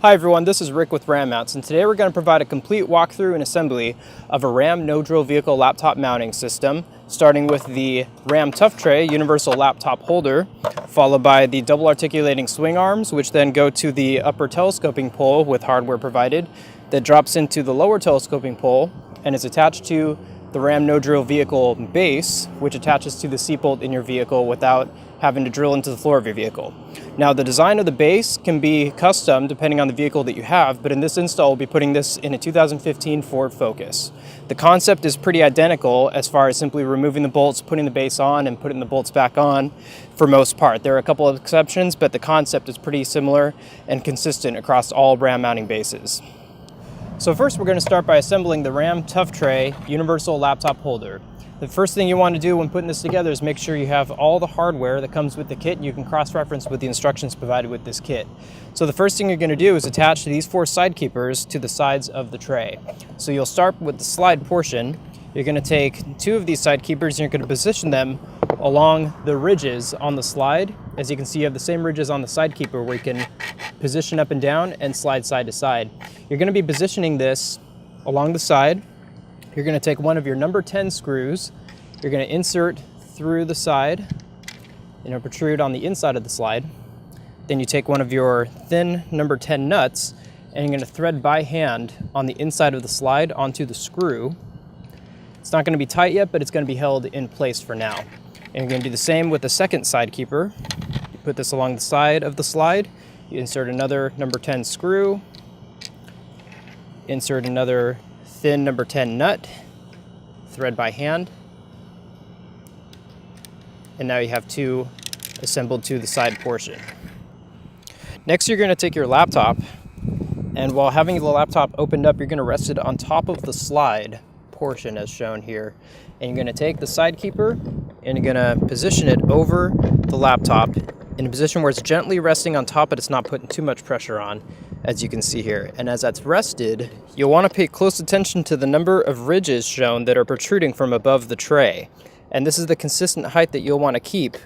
Hi everyone, this is Rick with Ram Mounts, and today we're going to provide a complete walkthrough and assembly of a Ram no-drill vehicle laptop mounting system, starting with the Ram Tough Tray universal laptop holder, followed by the double articulating swing arms, which then go to the upper telescoping pole with hardware provided, that drops into the lower telescoping pole and is attached to the Ram no-drill vehicle base, which attaches to the seat bolt in your vehicle without having to drill into the floor of your vehicle. Now, the design of the base can be custom depending on the vehicle that you have, but in this install we'll be putting this in a 2015 Ford Focus. The concept is pretty identical as far as simply removing the bolts, putting the base on, and putting the bolts back on for most part. There are a couple of exceptions, but the concept is pretty similar and consistent across all Ram mounting bases. So first we're going to start by assembling the Ram Tough Tray universal laptop holder. The first thing you want to do when putting this together is make sure you have all the hardware that comes with the kit, and you can cross-reference with the instructions provided with this kit. So the first thing you're going to do is attach these 4 side keepers to the sides of the tray. So you'll start with the slide portion. You're going to take 2 of these side keepers and you're going to position them along the ridges on the slide. As you can see, you have the same ridges on the side keeper where you can position up and down and slide side to side. You're going to be positioning this along the side. You're going to take one of your number 10 screws, you're going to insert through the side, and it'll protrude on the inside of the slide. Then you take one of your thin number 10 nuts, and you're going to thread by hand on the inside of the slide onto the screw. It's not going to be tight yet, but it's going to be held in place for now. And you're going to do the same with the second side keeper. You put this along the side of the slide, you insert another number 10 screw, insert another thin number 10 nut, thread by hand, and now you have 2 assembled to the side portion. Next, you're going to take your laptop, and while having the laptop opened up, you're going to rest it on top of the slide portion as shown here. And you're going to take the side keeper and you're going to position it over the laptop in a position where it's gently resting on top, but it's not putting too much pressure on, as you can see here. And as that's rested, you'll want to pay close attention to the number of ridges shown that are protruding from above the tray. And this is the consistent height that you'll want to keep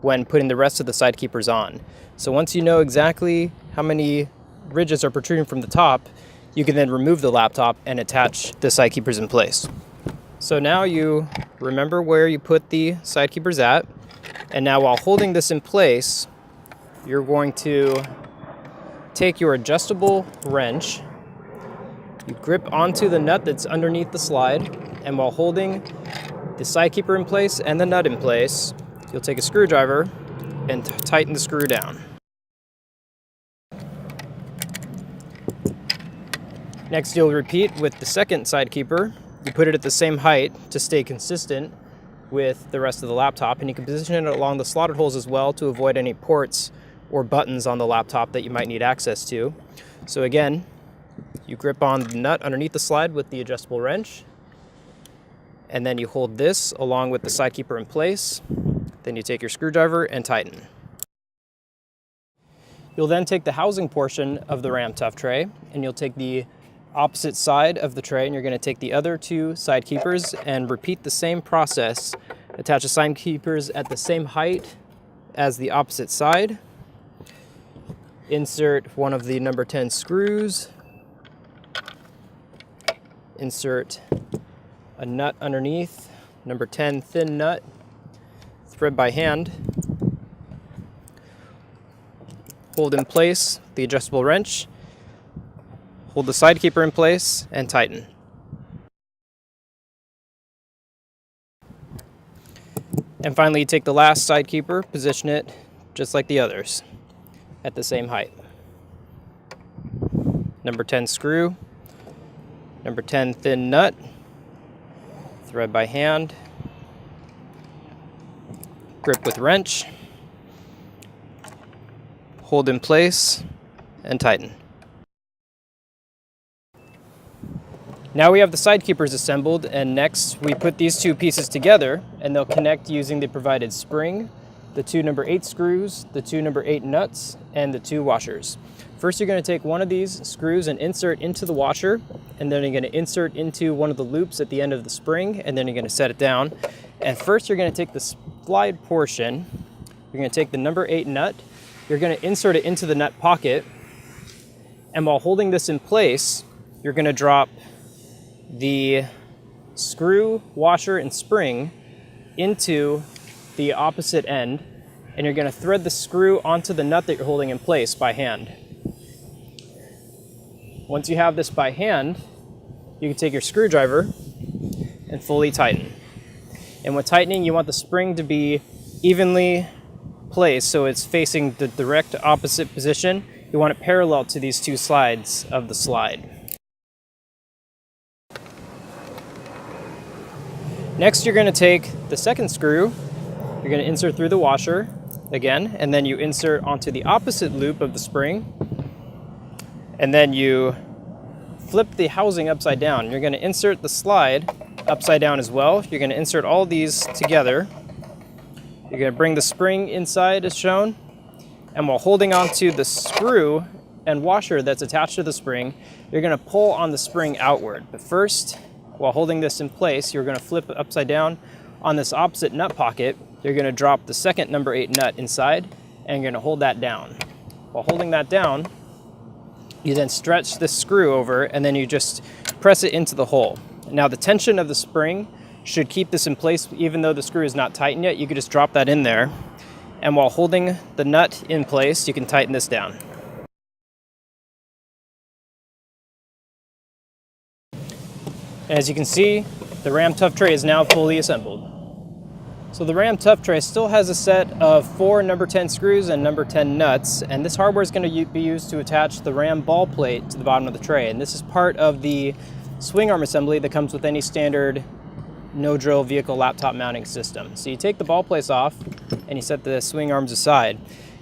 when putting the rest of the side keepers on. So once you know exactly how many ridges are protruding from the top, you can then remove the laptop and attach the side keepers in place. So now you remember where you put the side keepers at. And now while holding this in place, you're going to take your adjustable wrench, you grip onto the nut that's underneath the slide, and while holding the side keeper in place and the nut in place, you'll take a screwdriver and tighten the screw down. Next, you'll repeat with the second side keeper. You put it at the same height to stay consistent with the rest of the laptop, and you can position it along the slotted holes as well to avoid any ports or buttons on the laptop that you might need access to. So again, you grip on the nut underneath the slide with the adjustable wrench, and then you hold this along with the side keeper in place. Then you take your screwdriver and tighten. You'll then take the housing portion of the Ram Tough Tray, and you'll take the opposite side of the tray, and you're going to take the other 2 side keepers and repeat the same process. Attach the side keepers at the same height as the opposite side. Insert one of the number 10 screws. Insert a nut underneath, number 10 thin nut. Thread by hand. Hold in place the adjustable wrench. Hold the side keeper in place and tighten. And finally, you take the last side keeper, position it just like the others at the same height. Number 10 screw, number 10 thin nut, thread by hand, grip with wrench, hold in place and tighten. Now we have the side keepers assembled, and next we put these 2 pieces together, and they'll connect using the provided spring, the 2 number 8 screws, the 2 number 8 nuts, and the 2 washers. First, you're going to take one of these screws and insert into the washer, and then you're going to insert into one of the loops at the end of the spring, and then you're going to set it down. And first, you're going to take the slide portion, you're going to take the number 8 nut, you're going to insert it into the nut pocket, And while holding this in place, you're going to drop the screw, washer, and spring into the opposite end, and you're going to thread the screw onto the nut that you're holding in place by hand. Once you have this by hand, you can take your screwdriver and fully tighten. And when tightening, you want the spring to be evenly placed so it's facing the direct opposite position. You want it parallel to these two sides of the slide. Next, you're going to take the second screw, you're going to insert through the washer again, and then you insert onto the opposite loop of the spring, and then you flip the housing upside down. You're going to insert the slide upside down as well. You're going to insert all these together. You're going to bring the spring inside as shown, and while holding onto the screw and washer that's attached to the spring, you're going to pull on the spring outward. But first, while holding this in place, you're going to flip it upside down on this opposite nut pocket. You're going to drop the second number 8 nut inside, and you're going to hold that down. While holding that down, you then stretch this screw over, and then you just press it into the hole. Now the tension of the spring should keep this in place even though the screw is not tightened yet. You could just drop that in there, and while holding the nut in place, you can tighten this down. As you can see, the Ram Tough Tray is now fully assembled. So the Ram Tough Tray still has a set of 4 number 10 screws and number 10 nuts, and this hardware is going to be used to attach the Ram ball plate to the bottom of the tray. And this is part of the swing arm assembly that comes with any standard no-drill vehicle laptop mounting system. So you take the ball plates off and you set the swing arms aside.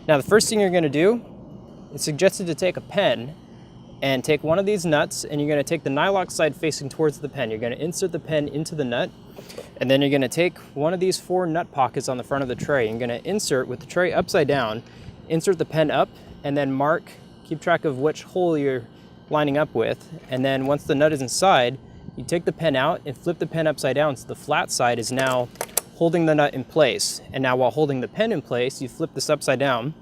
Now the first thing you're going to do, it's suggested to take a pen and take one of these nuts, and you're going to take the nylock side facing towards the pen. You're going to insert the pen into the nut, and then you're going to take one of these 4 nut pockets on the front of the tray. You're going to insert with the tray upside down, insert the pen up, and then keep track of which hole you're lining up with. And then once the nut is inside, you take the pen out and flip the pen upside down so the flat side is now holding the nut in place. And now while holding the pen in place, you flip this upside down,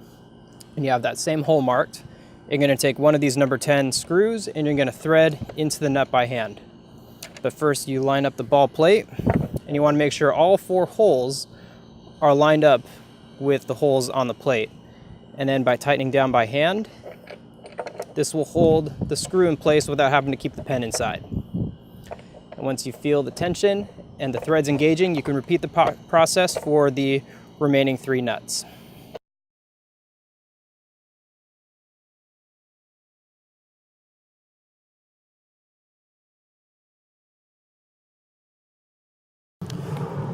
and you have that same hole marked. You're going to take one of these number 10 screws, and you're going to thread into the nut by hand. But first you line up the ball plate, and you want to make sure all 4 holes are lined up with the holes on the plate. And then by tightening down by hand, this will hold the screw in place without having to keep the pen inside. And once you feel the tension and the threads engaging, you can repeat the process for the remaining 3 nuts.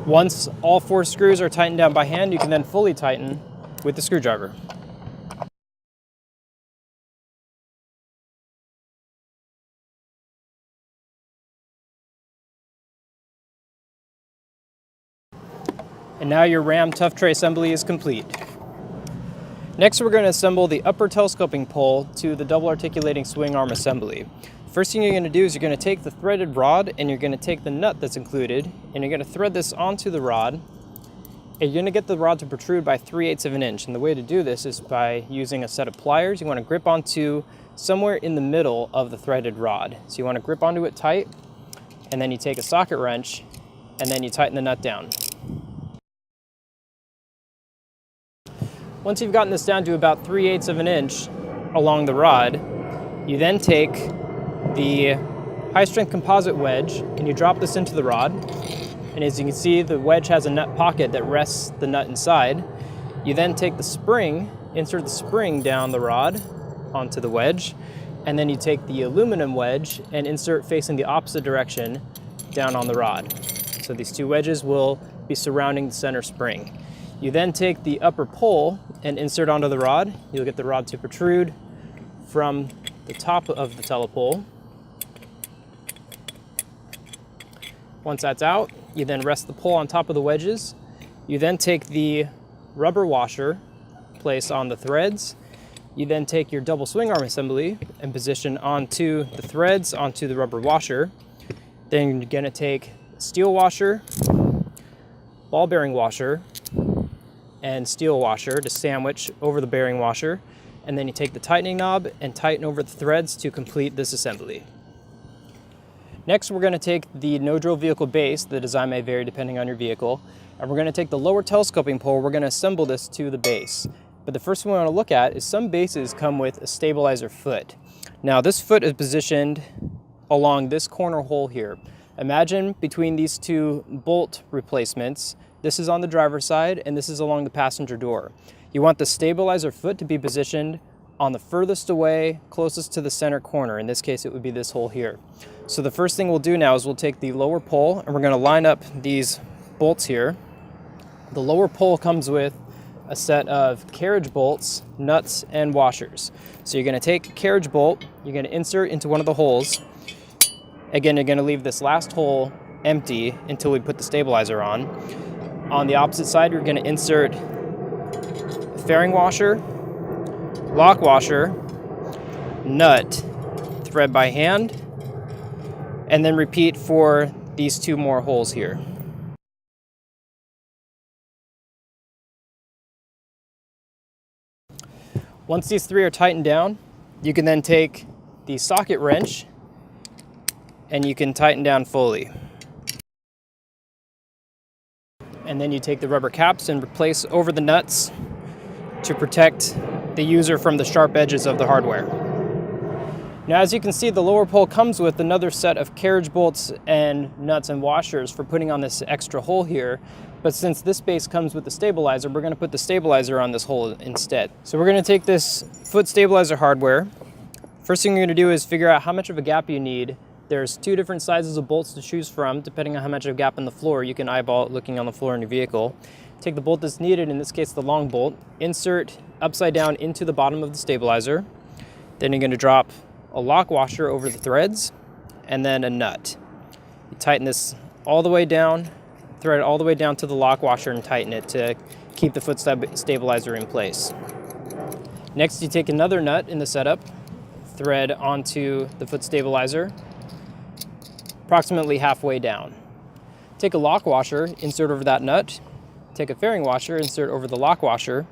Once all 4 screws are tightened down by hand, you can then fully tighten with the screwdriver. And now your Ram Tough Tray assembly is complete. Next, we're going to assemble the upper telescoping pole to the double articulating swing arm assembly. First thing you're going to do is you're going to take the threaded rod, and you're going to take the nut that's included, and you're going to thread this onto the rod, and you're going to get the rod to protrude by 3/8 of an inch. And the way to do this is by using a set of pliers. You want to grip onto somewhere in the middle of the threaded rod. So you want to grip onto it tight, and then you take a socket wrench, and then you tighten the nut down. Once you've gotten this down to about 3/8 of an inch along the rod, you then take the high-strength composite wedge, and you drop this into the rod. And as you can see, the wedge has a nut pocket that rests the nut inside. You then take the spring, insert the spring down the rod onto the wedge, and then you take the aluminum wedge and insert facing the opposite direction down on the rod. So these 2 wedges will be surrounding the center spring. You then take the upper pole and insert onto the rod. You'll get the rod to protrude from the top of the telepole. Once that's out, you then rest the pole on top of the wedges. You then take the rubber washer, place on the threads. You then take your double swing arm assembly and position onto the threads onto the rubber washer. Then you're going to take steel washer, ball bearing washer, and steel washer to sandwich over the bearing washer. and then you take the tightening knob and tighten over the threads to complete this assembly. Next, we're going to take the no-drill vehicle base, the design may vary depending on your vehicle, and we're going to take the lower telescoping pole, we're going to assemble this to the base. But the first thing we want to look at is some bases come with a stabilizer foot. Now this foot is positioned along this corner hole here. Imagine between these two bolt replacements, this is on the driver's side and this is along the passenger door. You want the stabilizer foot to be positioned on the furthest away, closest to the center corner. In this case, it would be this hole here. So the first thing we'll do now is we'll take the lower pole and we're going to line up these bolts here. The lower pole comes with a set of carriage bolts, nuts, and washers. So you're going to take a carriage bolt, you're going to insert into one of the holes. Again, you're going to leave this last hole empty until we put the stabilizer on. On the opposite side, you're going to insert a fairing washer, lock washer, nut, thread by hand, and then repeat for these two more holes here. Once these three are tightened down, you can then take the socket wrench and you can tighten down fully. And then you take the rubber caps and replace over the nuts to protect the user from the sharp edges of the hardware. Now, as you can see, the lower pole comes with another set of carriage bolts and nuts and washers for putting on this extra hole here. But since this base comes with the stabilizer, we're going to put the stabilizer on this hole instead. So we're going to take this foot stabilizer hardware. First thing you're going to do is figure out how much of a gap you need. There's two different sizes of bolts to choose from. Depending on how much of a gap in the floor, you can eyeball it looking on the floor in your vehicle. Take the bolt that's needed, in this case the long bolt, insert upside down into the bottom of the stabilizer. Then you're going to drop a lock washer over the threads and then a nut. You tighten this all the way down, thread it all the way down to the lock washer and tighten it to keep the foot stabilizer in place. Next, you take another nut in the setup, thread onto the foot stabilizer, approximately halfway down. Take a lock washer, insert over that nut, take a fairing washer, insert over the lock washer,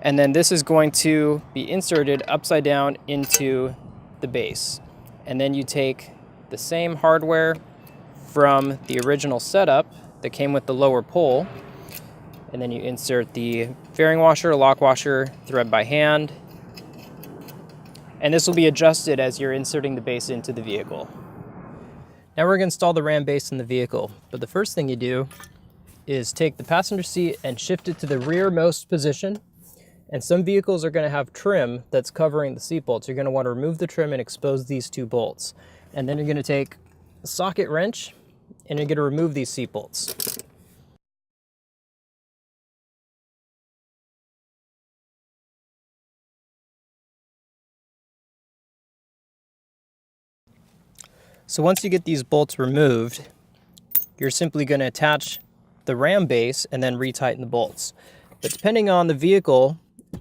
and then this is going to be inserted upside down into the base. And then you take the same hardware from the original setup that came with the lower pole, and then you insert the fairing washer, lock washer, thread by hand, and this will be adjusted as you're inserting the base into the vehicle. Now we're going to install the Ram base in the vehicle, but the first thing you do is take the passenger seat and shift it to the rearmost position. And some vehicles are going to have trim that's covering the seat bolts. You're going to want to remove the trim and expose these two bolts. And then you're going to take a socket wrench and you're going to remove these seat bolts. So once you get these bolts removed, you're simply going to attach the Ram base and then retighten the bolts. But depending on the vehicle,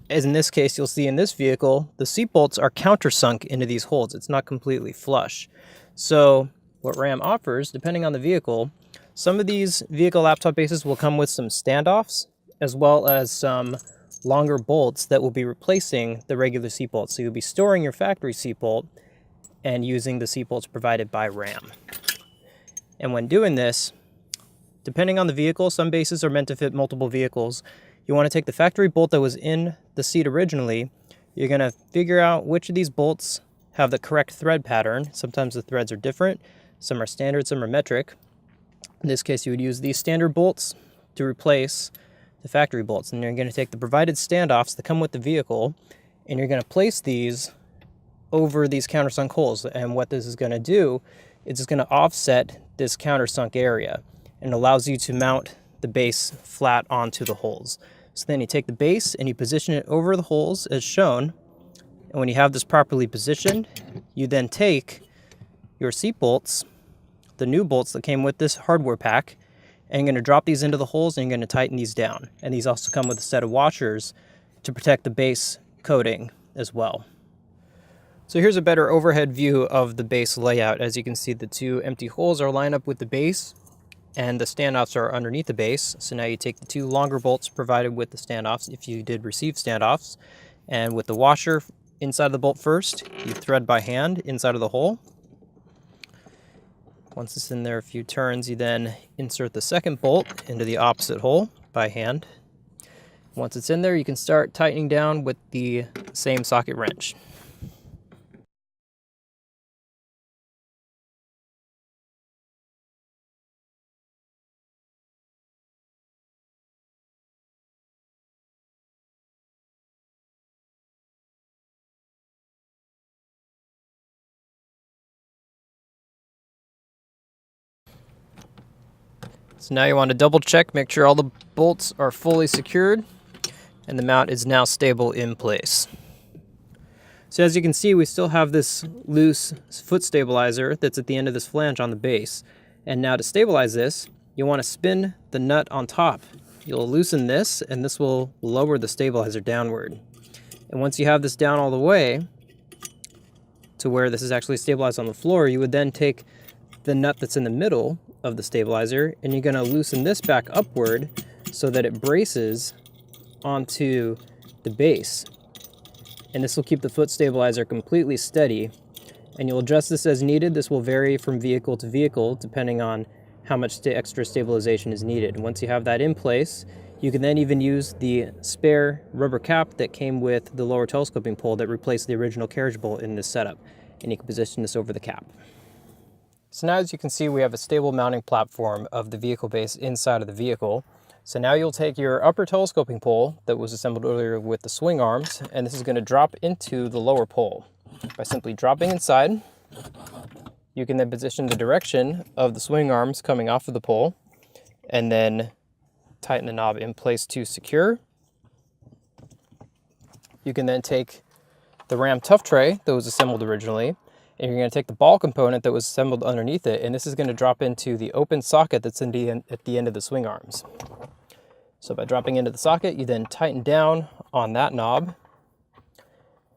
as in this case, you'll see in this vehicle, the seat bolts are countersunk into these holes. It's not completely flush. So what Ram offers, depending on the vehicle, some of these vehicle laptop bases will come with some standoffs, as well as some longer bolts that will be replacing the regular seat bolts. So you'll be storing your factory seat bolt and using the seat bolts provided by Ram. And when doing this, depending on the vehicle, some bases are meant to fit multiple vehicles. You want to take the factory bolt that was in the seat originally. You're going to figure out which of these bolts have the correct thread pattern. Sometimes the threads are different. Some are standard, some are metric. In this case, you would use these standard bolts to replace the factory bolts. And you're going to take the provided standoffs that come with the vehicle, and you're going to place these over these countersunk holes. And what this is going to do is it's going to offset this countersunk area and allows you to mount the base flat onto the holes. So then you take the base and you position it over the holes as shown. And when you have this properly positioned, you then take your seat bolts, the new bolts that came with this hardware pack, and you're going to drop these into the holes and you're going to tighten these down. And these also come with a set of washers to protect the base coating as well. So here's a better overhead view of the base layout. As you can see, the two empty holes are lined up with the base and the standoffs are underneath the base. So now you take the two longer bolts provided with the standoffs, if you did receive standoffs, and with the washer inside of the bolt first. You thread by hand inside of the hole. Once it's in there a few turns, you then insert the second bolt into the opposite hole by hand. Once it's in there, you can start tightening down with the same socket wrench. So now you want to double check, make sure all the bolts are fully secured and the mount is now stable in place. So as you can see, we still have this loose foot stabilizer that's at the end of this flange on the base. And now to stabilize this, you want to spin the nut on top. You'll loosen this and this will lower the stabilizer downward. And once you have this down all the way to where this is actually stabilized on the floor, you would then take the nut that's in the middle of the stabilizer and you're going to loosen this back upward so that it braces onto the base. And this will keep the foot stabilizer completely steady, and you'll adjust this as needed. This will vary from vehicle to vehicle depending on how much extra stabilization is needed. And once you have that in place, you can then even use the spare rubber cap that came with the lower telescoping pole that replaced the original carriage bolt in this setup, and you can position this over the cap. So now, as you can see, we have a stable mounting platform of the vehicle base inside of the vehicle. So now you'll take your upper telescoping pole that was assembled earlier with the swing arms, and this is going to drop into the lower pole. By simply dropping inside, you can then position the direction of the swing arms coming off of the pole, and then tighten the knob in place to secure. You can then take the Ram tough tray that was assembled originally, and you're going to take the ball component that was assembled underneath it, and this is going to drop into the open socket that's at the end of the swing arms. So by dropping into the socket, you then tighten down on that knob,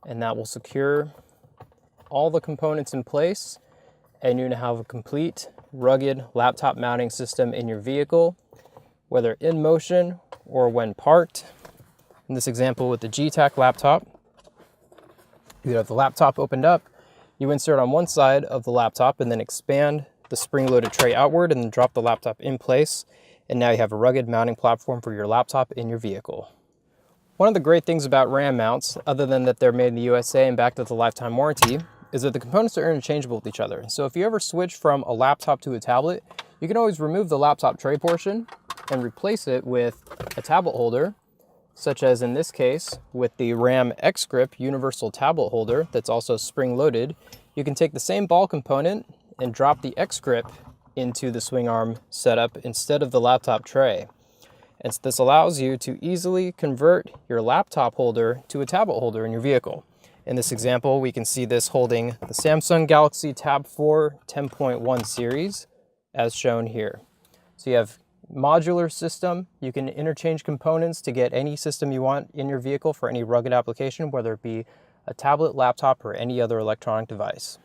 and that will secure all the components in place, and you're going to have a complete rugged laptop mounting system in your vehicle, whether in motion or when parked. In this example with the Getac laptop, you have the laptop opened up, you insert on one side of the laptop and then expand the spring-loaded tray outward and then drop the laptop in place. And now you have a rugged mounting platform for your laptop in your vehicle. One of the great things about Ram mounts, other than that they're made in the USA and backed with a lifetime warranty, is that the components are interchangeable with each other. So if you ever switch from a laptop to a tablet, you can always remove the laptop tray portion and replace it with a tablet holder, such as in this case with the Ram X-Grip universal tablet holder that's also spring-loaded. You can take the same ball component and drop the X-Grip into the swing arm setup instead of the laptop tray. And this allows you to easily convert your laptop holder to a tablet holder in your vehicle. In this example, we can see this holding the Samsung Galaxy Tab 4 10.1 series as shown here. So you have modular system. You can interchange components to get any system you want in your vehicle for any rugged application, whether it be a tablet, laptop, or any other electronic device.